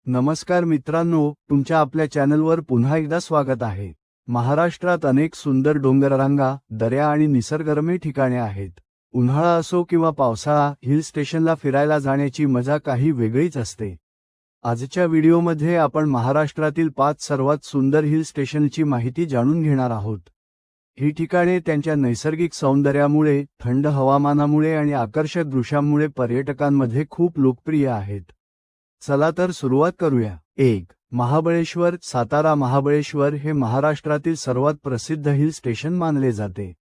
नमस्कार मित्रांनो, तुमच्या आपल्या चॅनलवर पुन्हा एकदा स्वागत आहे। महाराष्ट्रात अनेक सुंदर डोंगररांगा, दऱ्या आणि निसर्गरम्य ठिकाणे आहेत। उन्हाळा असो किंवा पावसाळा, हिल स्टेशनला फिरायला जाण्याची मजा काही वेगळीच असते। आजच्या व्हिडिओमध्ये आपण महाराष्ट्रातील 5 सर्वात सुंदर हिल स्टेशनची माहिती जाणून घेणार आहोत। ही ठिकाणे त्यांच्या नैसर्गिक सौंदर्यामुळे, थंड हवामानामुळे आणि आकर्षक दृश्यांमुळे पर्यटकांमध्ये खूप लोकप्रिय आहेत। चला तर सुरुवात करूया। 1. महाबळेश्वर। सातारा। महाबळेश्वर हे महाराष्ट्रातील सर्वात प्रसिद्ध हिल स्टेशन मानले जाते।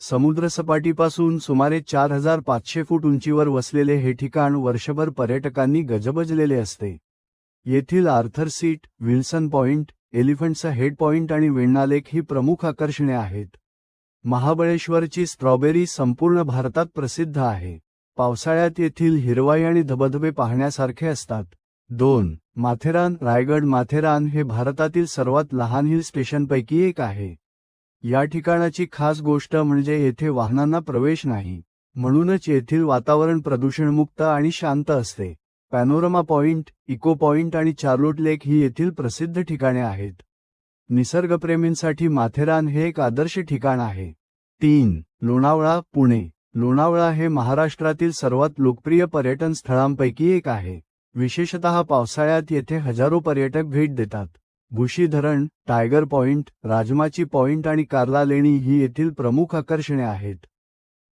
समुद्रसपाटीपासून सुमारे 4500 फूट उंचीवर वसलेले हे ठिकाण वर्षभर पर्यटकांनी गजबजलेले असते। येथील आर्थर सीट, विल्सन पॉइंट, एलिफंटचा हेड पॉइंट आणि वेण्णा लेक ही प्रमुख आकर्षणे आहेत। महाबळेश्वरची स्ट्रॉबेरी संपूर्ण भारतात प्रसिद्ध आहे। पावसाळ्यात येथील हिरवाई आणि धबधबे पाहण्यासारखे असतात। 2. माथेरान। रायगड। माथेरान हे भारतातील सर्वात लहान हिल स्टेशनपैकी एक आहे। या ठिकाणाची खास गोष्ट म्हणजे येथे वाहनांना प्रवेश नाही, म्हणूनच येथील वातावरण प्रदूषणमुक्त आणि शांत असते। पॅनोरमा पॉइंट, इको पॉइंट आणि चार्लोट लेक ही येथील प्रसिद्ध ठिकाणे आहेत। निसर्गप्रेमींसाठी माथेरान हे एक आदर्श ठिकाण आहे। 3. लोणावळा। पुणे। लोणावळा हे महाराष्ट्रातील सर्वात लोकप्रिय पर्यटन स्थळांपैकी एक आहे। विशेषतः पावसाळ्यात येथे हजारो पर्यटक भेट देतात। भुशी धरण, टायगर पॉइंट, राजमाची पॉइंट आणि कार्ला लेणी ही येथील प्रमुख आकर्षणे आहेत।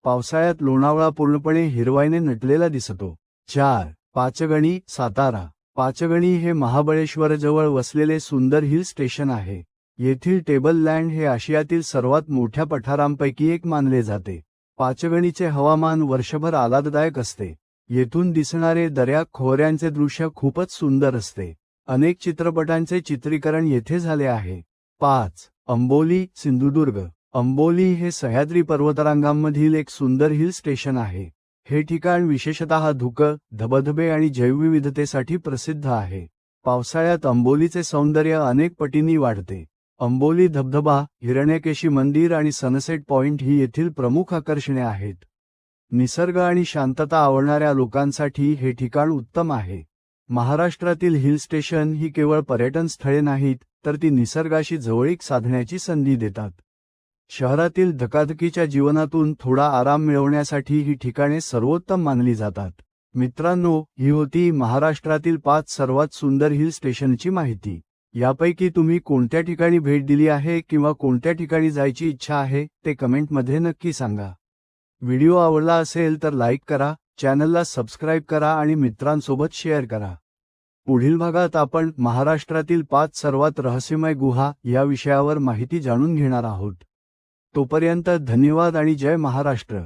पावसाळ्यात लोणावळा पूर्णपणे हिरवाईने नटलेला दिसतो। 4. पाचगणी। सातारा। पाचगणी हे महाबळेश्वरजवळ वसलेले सुंदर हिल स्टेशन आहे। येथील टेबल लँड हे आशियातील सर्वात मोठ्या पठारांपैकी एक मानले जाते। पाचगणीचे हवामान वर्षभर आल्हाददायक असते। येथून दिसणारे दऱ्या खोऱ्यांचे दृश्य खूपच सुंदर असते। अनेक चित्रपटांचे चित्रीकरण येथे झाले आहे। 5. अंबोली। सिंधुदुर्ग। अंबोली हे सह्याद्री पर्वतरांगांमधील एक सुंदर हिल स्टेशन आहे। हे ठिकाण विशेषतः धुकं, धबधबे आणि जैवविविधतेसाठी प्रसिद्ध आहे। पावसाळ्यात अंबोलीचे सौंदर्य अनेक पटींनी वाढते। अंबोली धबधबा, हिरण्यकेशी मंदिर आणि सनसेट पॉइंट ही येथील प्रमुख आकर्षणे आहेत। निसर्ग आणि शांतता आवडणाऱ्या लोकांसाठी हे ठिकाण उत्तम आहे। महाराष्ट्रातील हिल स्टेशन ही केवळ पर्यटन स्थळे नाहीत, तर ती निसर्गाशी जवळीक साधण्याची संधी देतात। शहरातील धकाधकीच्या जीवनातून थोडा आराम मिळवण्यासाठी ही ठिकाणे सर्वोत्तम मानली जातात। मित्रांनो, ही होती महाराष्ट्रातील 5 सर्वात सुंदर हिल स्टेशनची माहिती। यापैकी तुम्ही कोणत्या ठिकाणी भेट दिली आहे किंवा कोणत्या ठिकाणी जायची इच्छा आहे ते कमेंटमध्ये नक्की सांगा। व्हिडिओ आवडला असेल तर लाईक करा, चॅनलला सबस्क्राईब करा आणि मित्रांसोबत शेअर करा। पुढील भागात आपण महाराष्ट्रातील 5 सर्वात रहस्यमय गुहा या विषयावर माहिती जाणून घेणार आहोत। तोपर्यंत धन्यवाद आणि जय महाराष्ट्र।